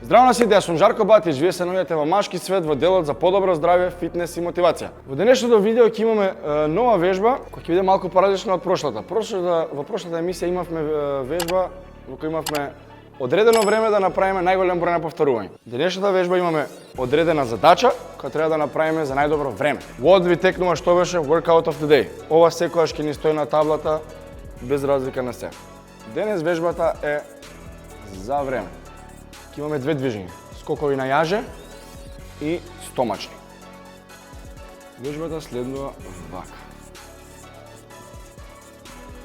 Здраво на сите, јас сум Жарко Батич, вие се наоѓате во Машки свет во делот за подобро здравје, фитнес и мотивација. Во денешното видео ќе имаме нова вежба која ќе биде малку поразлична од прошлата. Во прошлата емисија имавме вежба во која имавме одредено време да направиме најголем број на повторувања. Денешната вежба имаме одредена задача која треба да направиме за најдобро време. Во одви текнува што беше workout of the day. Ова секогаш ќе ни стои на таблата без разлика на се. Денес вежбата е за време. Ќе имаме две движења, скокови на јаже и стомачни. Вежбата следува вака.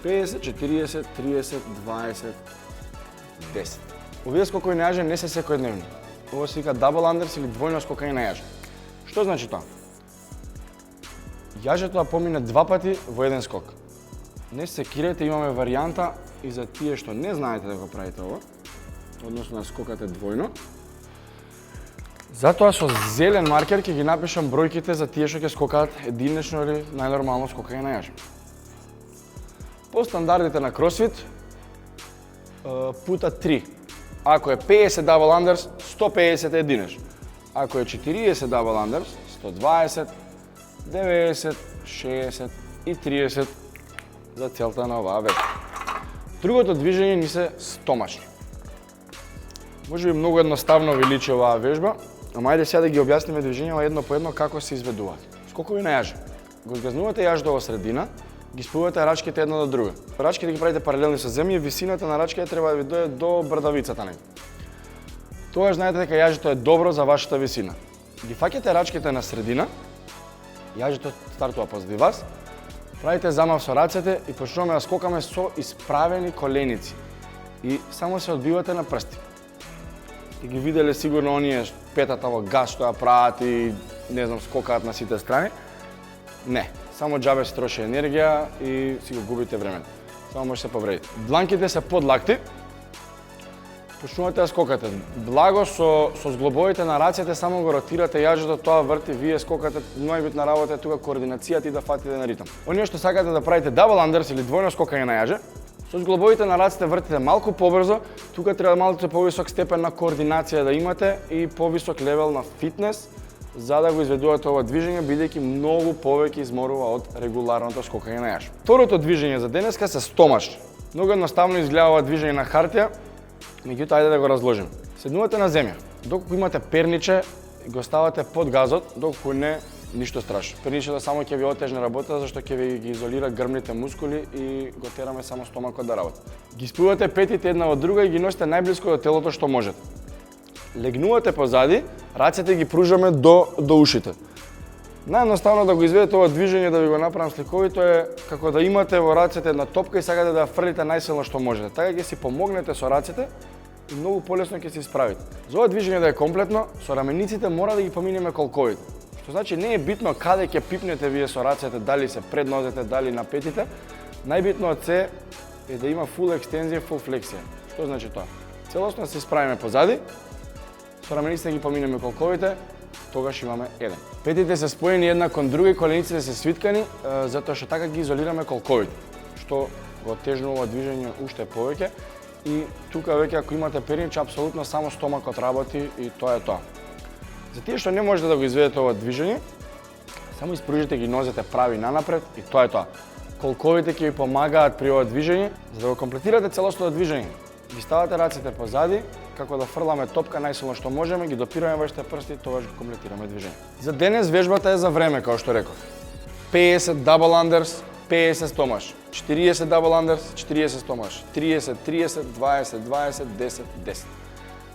50, 40, 30, 20, 10. Овие скокови на јаже не се секојдневни. Ова се вика double unders или двојно скокање на јаже. Што значи тоа? Јажето помине два пати во еден скок. Не се секирајте, имаме варијанта и за тие што не знаете да го правите ова, односно да скокате двојно. Затоа со зелен маркер ќе ги напишам бројките за тие што ќе скокаат единечно или најнормално скокање на јаже. По стандардите на CrossFit, пута 3. Ако е 50 double unders, 150 е единечно. Ако е 40 double unders, 120, 90, 60 и 30 за целта на оваа вежба. Другото движење ни се стомачни. Може би многу едноставно ви личи оваа вежба, ама ајде сега да ги објасниме движењава едно по едно како се изведуваат. Скокови на јаже. Го згазнувате јажето во средина, ги спујате рачките една до друга. Рачките ги правите паралелни со земја и висината на рачките треба да ви дојде до брадавицата на. Тогаш знаете дека јажето е добро за вашата висина. Ги фаќате рачките на средина, јажето стартува позади вас, правите замав со рацете и почнуваме да скокаме со исправени коленици. И само се одбивате на прсти. И ги виделе сигурно оние петата во газ што ја прават и не знам скокаат на сите страни. Не, само џабе се троши енергија и си го губите времето. Само може се повредите. Дланките се подлакти. Почнувате да скокате. Благо со зглобовите на рацете само го ротирате јажето, тоа врти, вие скокате, најбитна работа е тука координацијата и да фатите на ритам. Оние што сакате да правите double unders или двојно скокање на јаже, со зглобовите на рацете вртите малку побрзо, тука треба малку повисок степен на координација да имате и повисок левел на фитнес за да го изведувате ова движење, бидејќи многу повеќе изморува од регуларното скокање на јаже. Второто движење за денеска се стомачни. Многу едноставно изгледа ова движење на хартија, меѓутоа ајде да го разложиме. Седнувате на земја, доколку имате перниче, го ставате под газот, доколку не, ништо страшно. Перничето само ќе ви отежне работа, зашто ќе ви ги изолира грбните мускули и го тераме само стомакот да работи. Ги спујате петите една од друга и ги носите најблиско до телото што можете. Легнувате позади, рацете ги пружаме до ушите. Наједноставно да го изведете ова движење, да ви го направам сликовито, е како да имате во рацете една топка и сакате да ја фрлите најсилно што можете. Така ќе си помогнете со рацете и многу полесно ќе се исправите. За ова движење да е комплетно, со рамениците мора да ги поминеме колковите. Што значи не е битно каде ќе пипнете вие со рацете, дали се пред нозете, дали на петите. Најбитно од се е да има фул екстензија, фул флексија. Што значи тоа? Целосно се исправиме позади, со рамениците ги поминеме колковите, тогаш имаме еден. Петите се споени една кон друга и колениците се свиткани, затоа што така ги изолираме колковите, што го отежнува движење уште повеќе. И тука веќе ако имате перниче, апсолутно само стомакот работи и тоа е тоа. За тие што не можете да го изведете ова движење, само испружите ги нозете прави нанапред и тоа е тоа. Колковите ќе ви помагаат при ова движење, за да го комплетирате целосното движење. Ги ставате рацете позади, како да фрламе топка најсилно што можеме, ги допираме вашите прсти и тогаш го комплетираме движење. За денес вежбата е за време, како што реков. 50 double unders, 50 стомаш, 40 double unders, 40 стомаш, 30, 30, 20, 20, 10, 10.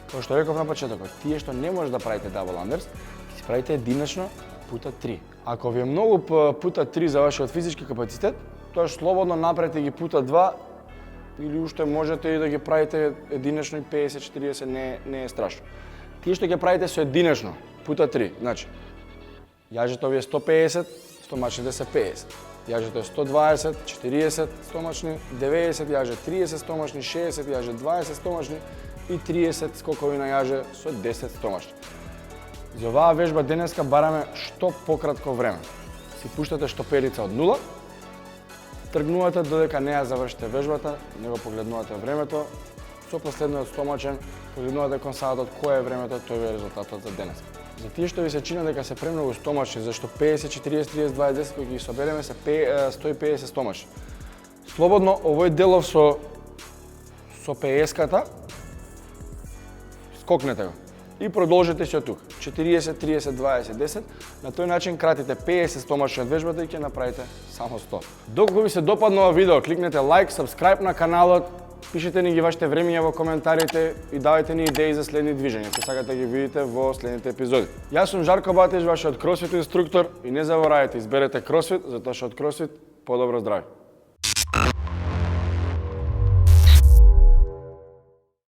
Како што реков на почетокот, тие што не може да правите double unders, ќе си правите единечно пута 3. Ако ви е многу пута 3 за вашиот физички капацитет, тоа слободно направете ги пута 2 или уште можете и да ги правите единечно и 50-40, не е страшно. Тие што ќе правите со единечно пута 3, значи јажето ви е 150, стомачните се 50. Јажето е 120, 40 стомачни, 90 јаже, 30 стомачни, 60 јаже, 20 стомачни и 30 скокови на јаже со 10 стомачни. За оваа вежба денеска бараме што пократко време. Си пуштате штопелица од 0, тргнувате додека не ја завршите вежбата, не го погледнувате времето, со последниот стомачен, погледнувате кон саатот кој е времето, тој е резултатот за денес. За тие што ви се чина дека се премногу стомачи, зашто 50, 40, 30, 20, 10, кои ги собереме се 150 стомачи. Слободно овој делов со ПС-ката, скокнете го и продолжите се од тук. 40, 30, 20, 10. На тој начин кратите 50 стомачи од вежбата и ќе направите само 100. Доколку ви се допадна ова видео, кликнете лайк, сабскрајб на каналот, пишете ни ги вашите времиња во коментарите и давајте ни идеи за следни движења, кои сакате да ги видите во следните епизоди. Јас сум Жарко Батеш, вашиот кросфит инструктор и не заборавајте, изберете кросфит, затоа што од кросфит подобро здравје.